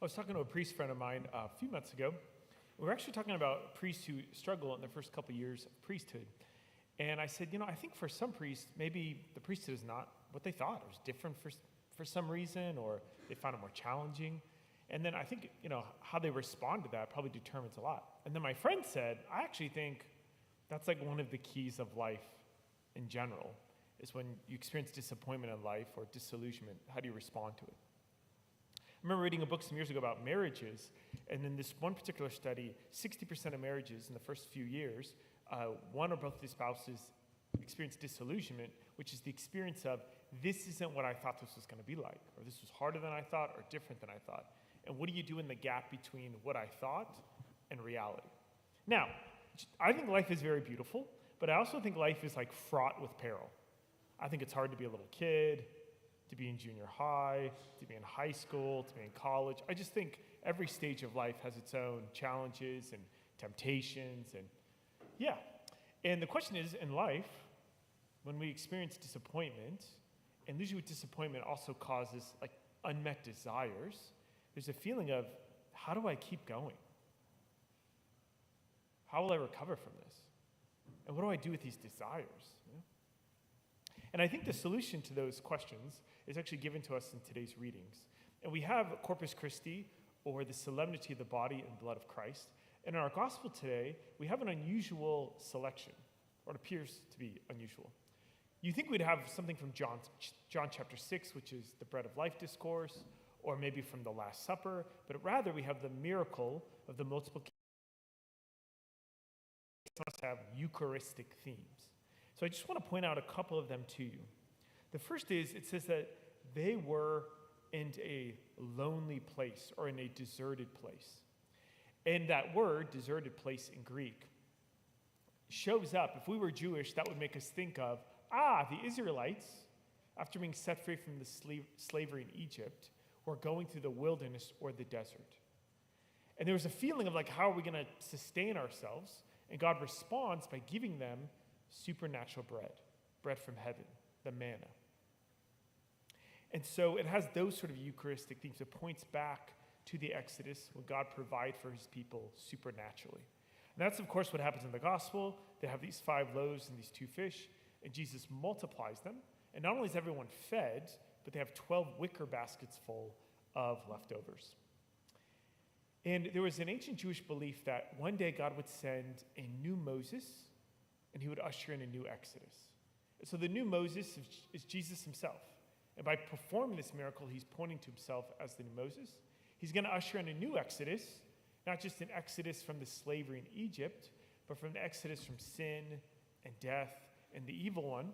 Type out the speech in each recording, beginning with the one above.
I was talking to a priest friend of mine a few months ago. We were actually talking about priests who struggle in their first couple years of priesthood. And I said, I think for some priests, maybe the priesthood is not what they thought. It was different for some reason, or they found it more challenging. And then I think, how they respond to that probably determines a lot. And then my friend said, I actually think that's like one of the keys of life in general, is when you experience disappointment in life or disillusionment, how do you respond to it? I remember reading a book some years ago about marriages, and in this one particular study, 60% of marriages in the first few years, one or both of the spouses experience disillusionment, which is the experience of, this isn't what I thought this was going to be like, or this was harder than I thought, or different than I thought. And what do you do in the gap between what I thought and reality? Now, I think life is very beautiful, but I also think life is like fraught with peril. I think it's hard to be a little kid, to be in junior high, to be in high school, to be in college. I just think every stage of life has its own challenges and temptations, and yeah. And the question is, in life, when we experience disappointment, and usually disappointment also causes like unmet desires, there's a feeling of, how do I keep going? How will I recover from this? And what do I do with these desires? And I think the solution to those questions is actually given to us in today's readings. And we have Corpus Christi, or the solemnity of the body and blood of Christ. And in our gospel today, we have an unusual selection, or it appears to be unusual. You think we'd have something from John chapter 6, which is the bread of life discourse, or maybe from the Last Supper, but rather we have the miracle of the multiplication. It must have Eucharistic themes. So I just want to point out a couple of them to you. The first is, it says that they were in a lonely place, or in a deserted place. And that word, deserted place in Greek, shows up. If we were Jewish, that would make us think of, the Israelites, after being set free from the slavery in Egypt, were going through the wilderness or the desert. And there was a feeling of like, how are we going to sustain ourselves? And God responds by giving them supernatural bread from heaven, the manna. And so it has those sort of Eucharistic themes. It points back to the Exodus, when God provided for his people supernaturally. And that's, of course, what happens in the gospel. They have these 5 loaves and these 2 fish, and Jesus multiplies them. And not only is everyone fed, but they have 12 wicker baskets full of leftovers. And there was an ancient Jewish belief that one day God would send a new Moses, and he would usher in a new Exodus. So the new Moses is Jesus himself. And by performing this miracle, he's pointing to himself as the new Moses. He's going to usher in a new Exodus, not just an Exodus from the slavery in Egypt, but from the Exodus from sin and death and the evil one.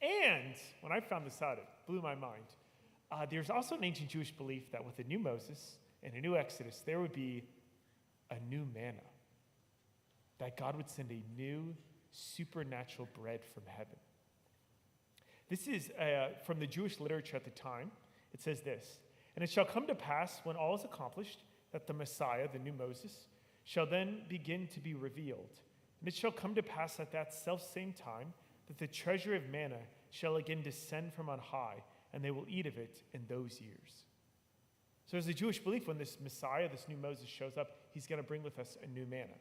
And when I found this out, it blew my mind. There's also an ancient Jewish belief that with a new Moses and a new Exodus, there would be a new manna. That God would send a new supernatural bread from heaven. This is from the Jewish literature at the time. It says this, "And it shall come to pass when all is accomplished, that the Messiah, the new Moses, shall then begin to be revealed. And it shall come to pass at that selfsame time that the treasure of manna shall again descend from on high, and they will eat of it in those years." So there's a Jewish belief when this Messiah, this new Moses, shows up, he's going to bring with us a new manna.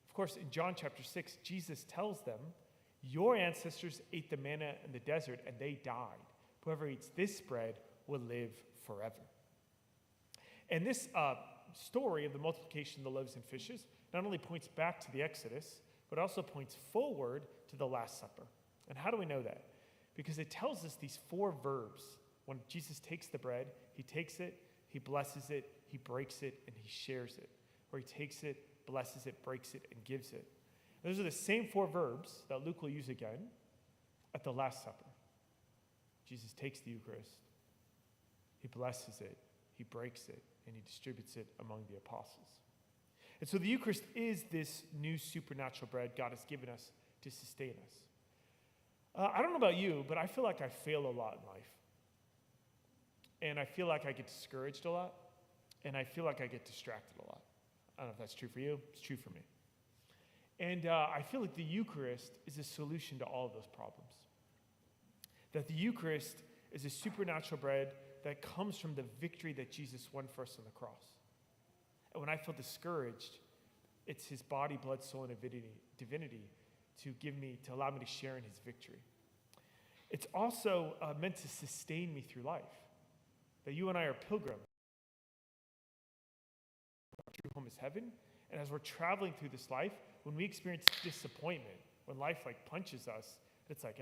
Of course, in John chapter 6, Jesus tells them, your ancestors ate the manna in the desert and they died. Whoever eats this bread will live forever. And this story of the multiplication of the loaves and fishes not only points back to the Exodus, but also points forward to the Last Supper. And how do we know that? Because it tells us these 4 verbs. When Jesus takes the bread, he takes it, he blesses it, he breaks it, and he shares it. Or he takes it, blesses it, breaks it, and gives it. And those are the same 4 verbs that Luke will use again at the Last Supper. Jesus takes the Eucharist, he blesses it, he breaks it, and he distributes it among the apostles. And so the Eucharist is this new supernatural bread God has given us to sustain us. I don't know about you, but I feel like I fail a lot in life. And I feel like I get discouraged a lot. And I feel like I get distracted a lot. I don't know if that's true for you. It's true for me. And I feel like the Eucharist is a solution to all of those problems. That the Eucharist is a supernatural bread that comes from the victory that Jesus won for us on the cross. And when I feel discouraged, it's his body, blood, soul, and divinity to allow me to share in his victory. It's also meant to sustain me through life. That you and I are pilgrims. Our true home is heaven. And as we're traveling through this life, when we experience disappointment, when life punches us, it's like,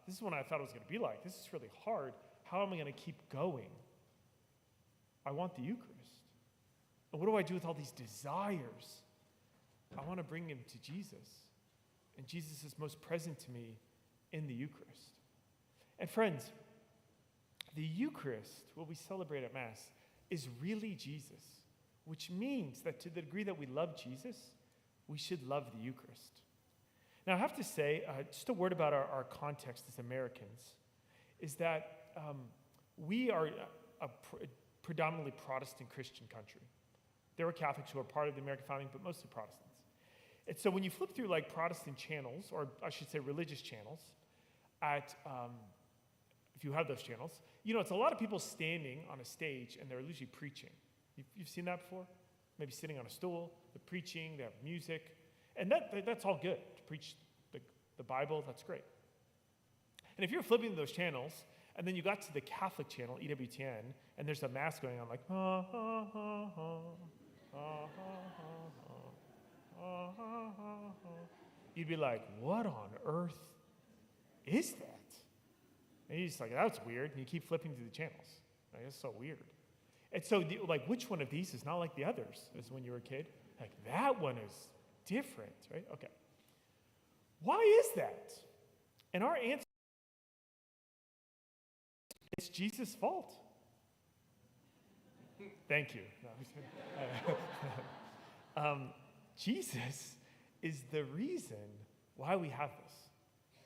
this is what I thought it was going to be like. This is really hard. How am I going to keep going? I want the Eucharist. And what do I do with all these desires? I want to bring him to Jesus. And Jesus is most present to me in the Eucharist. And friends, the Eucharist, what we celebrate at Mass, is really Jesus, which means that to the degree that we love Jesus, we should love the Eucharist. Now, I have to say, just a word about our context as Americans, is that we are a predominantly Protestant Christian country. There were Catholics who were part of the American founding, but mostly Protestants. And so when you flip through Protestant channels, or I should say religious channels, if you have those channels, it's a lot of people standing on a stage and they're usually preaching. You've seen that before? Maybe sitting on a stool, they're preaching, they have music. And that's all good. To preach the Bible, that's great. And if you're flipping those channels, and then you got to the Catholic channel, EWTN, and there's a mass going on you'd be like, what on earth is that? And you're just like, that's weird. And you keep flipping through the channels. It's so weird. And so, which one of these is not like the others as when you were a kid? That one is different, right? Okay. Why is that? And our answer is it's Jesus' fault. Thank you. Jesus is the reason why we have this.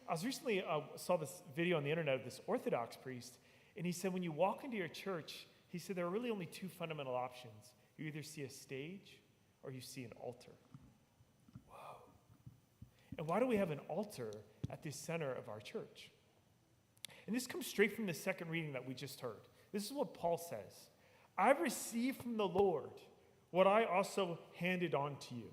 I was recently saw this video on the internet of this Orthodox priest, and he said when you walk into your church, he said there are really only two fundamental options. You either see a stage or you see an altar. Whoa. And why do we have an altar at the center of our church? And this comes straight from the second reading that we just heard. This is what Paul says. I've received from the Lord what I also handed on to you.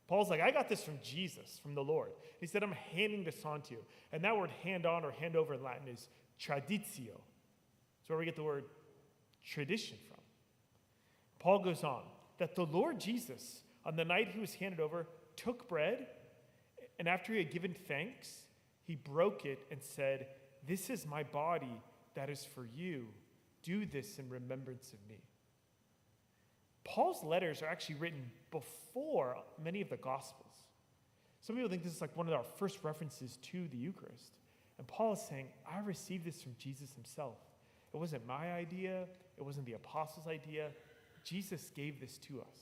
Paul's like, I got this from Jesus, from the Lord. He said, I'm handing this on to you. And that word hand on or hand over in Latin is traditio. It's where we get the word tradition from. Paul goes on, that the Lord Jesus, on the night he was handed over, took bread, and after he had given thanks, he broke it and said, this is my body that is for you. Do this in remembrance of me. Paul's letters are actually written before many of the Gospels. Some people think this is one of our first references to the Eucharist. And Paul is saying, I received this from Jesus himself. It wasn't my idea. It wasn't the apostles' idea. Jesus gave this to us.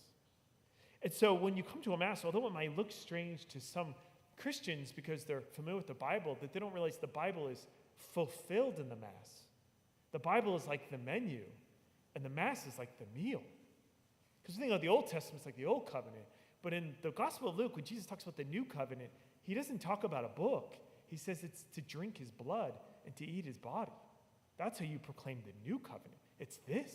And so when you come to a Mass, although it might look strange to some Christians because they're familiar with the Bible, that they don't realize the Bible is fulfilled in the Mass. The Bible is like the menu, and the Mass is like the meal. Because the thing about the Old Testament is like the Old Covenant. But in the Gospel of Luke, when Jesus talks about the New Covenant, he doesn't talk about a book. He says it's to drink his blood and to eat his body. That's how you proclaim the New Covenant. It's this.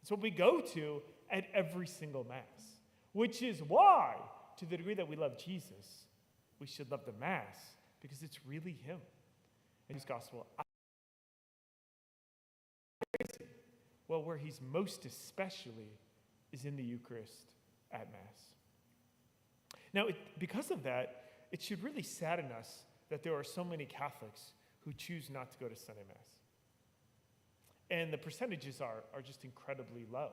It's what we go to at every single Mass. Which is why, to the degree that we love Jesus, we should love the Mass, because it's really him. In his Gospel, well, where he's most especially is in the Eucharist at Mass. Now, because of that, it should really sadden us that there are so many Catholics who choose not to go to Sunday Mass. And the percentages are just incredibly low.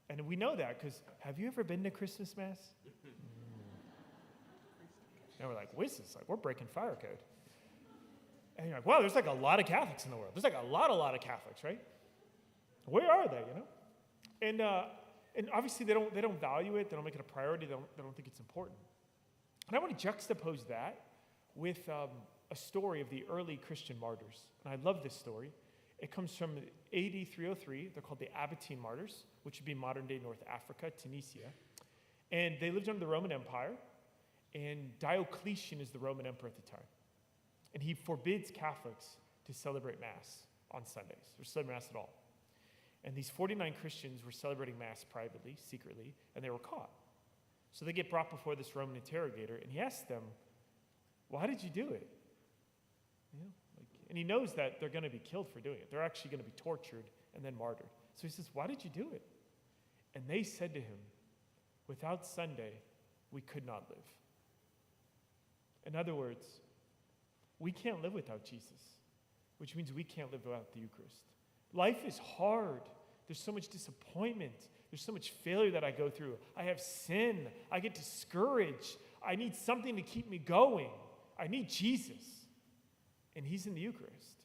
And we know that because have you ever been to Christmas Mass? And we're like, what is this? We're breaking fire code. And you're like, wow, there's a lot of Catholics in the world. There's a lot of Catholics, right? Where are they, And obviously they don't value it. They don't make it a priority. They don't think it's important. And I want to juxtapose that with a story of the early Christian martyrs. And I love this story. It comes from AD 303. They're called the Abbatine martyrs, which would be modern-day North Africa, Tunisia. And they lived under the Roman Empire. And Diocletian is the Roman emperor at the time. And he forbids Catholics to celebrate Mass on Sundays or celebrate Mass at all. And these 49 Christians were celebrating Mass privately, secretly, and they were caught. So they get brought before this Roman interrogator, and he asks them, why did you do it? And he knows that they're going to be killed for doing it. They're actually going to be tortured and then martyred. So he says, why did you do it? And they said to him, without Sunday, we could not live. In other words, we can't live without Jesus, which means we can't live without the Eucharist. Life is hard. There's so much disappointment. There's so much failure that I go through. I have sin. I get discouraged. I need something to keep me going. I need Jesus. And he's in the Eucharist.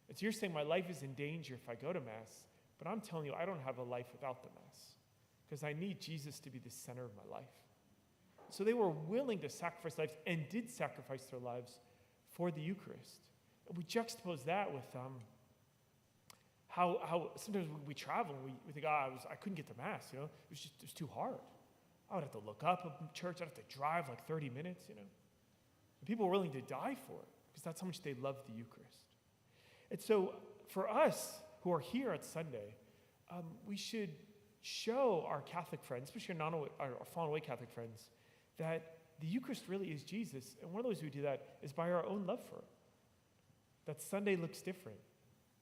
And so you're saying my life is in danger if I go to Mass, but I'm telling you I don't have a life without the Mass because I need Jesus to be the center of my life. So they were willing to sacrifice lives and did sacrifice their lives for the Eucharist. And we juxtapose that with how sometimes we travel and we think, I couldn't get to Mass, it was too hard. I would have to look up a church, I'd have to drive like 30 minutes, And people were willing to die for it because that's how much they love the Eucharist. And so for us who are here at Sunday, we should show our Catholic friends, especially our fallen away Catholic friends, that the Eucharist really is Jesus. And one of the ways we do that is by our own love for it. That Sunday looks different,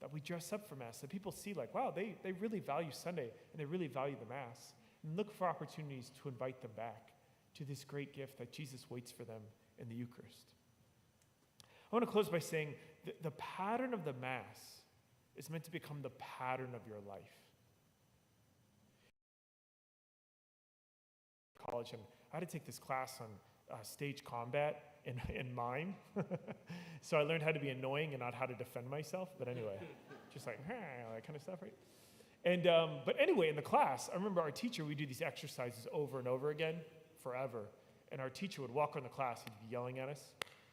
that we dress up for Mass, that people see like, wow, they really value Sunday and they really value the Mass. And look for opportunities to invite them back to this great gift that Jesus waits for them in the Eucharist. I want to close by saying that the pattern of the Mass is meant to become the pattern of your life. College, and I had to take this class on stage combat in mime. So I learned how to be annoying and not how to defend myself. But anyway, just like that kind of stuff, right? And but anyway, in the class, I remember our teacher, we do these exercises over and over again, forever. And our teacher would walk around the class, he'd be yelling at us.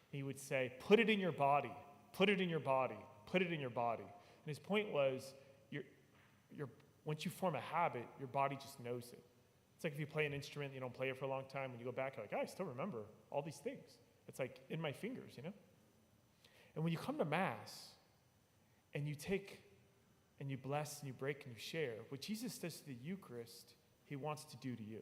He would say, put it in your body, put it in your body, put it in your body. And his point was, once you form a habit, your body just knows it. It's like if you play an instrument, you don't play it for a long time, and you go back, you're like, I still remember all these things. It's like in my fingers, And when you come to Mass, and you take, and you bless, and you break, and you share, what Jesus does to the Eucharist, he wants to do to you.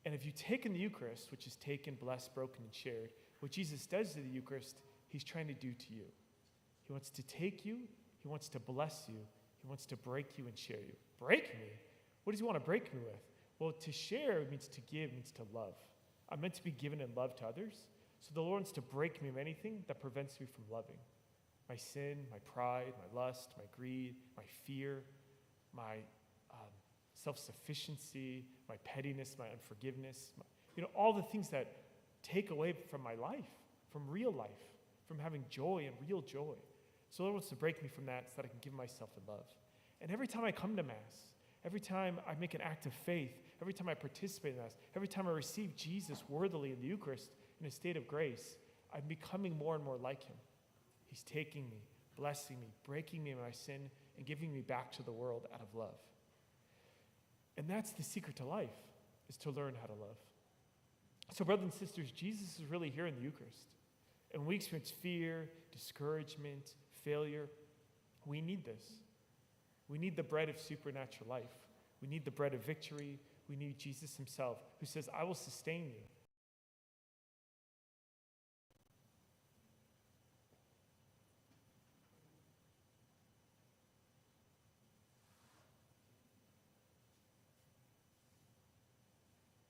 And if you take in the Eucharist, which is taken, blessed, broken, and shared, what Jesus does to the Eucharist, he's trying to do to you. He wants to take you, he wants to bless you, he wants to break you and share you. Break me? What does he want to break me with? Well, to share means to give, means to love. I'm meant to be given in love to others. So the Lord wants to break me of anything that prevents me from loving. My sin, my pride, my lust, my greed, my fear, my self-sufficiency, my pettiness, my unforgiveness, all the things that take away from my life, from real life, from having joy and real joy. So the Lord wants to break me from that so that I can give myself in love. And every time I come to Mass, every time I make an act of faith, every time I participate in Mass, every time I receive Jesus worthily in the Eucharist in a state of grace, I'm becoming more and more like him. He's taking me, blessing me, breaking me of my sin, and giving me back to the world out of love. And that's the secret to life, is to learn how to love. So brothers and sisters, Jesus is really here in the Eucharist. And when we experience fear, discouragement, failure, we need this. We need the bread of supernatural life. We need the bread of victory. We need Jesus himself, who says, I will sustain you.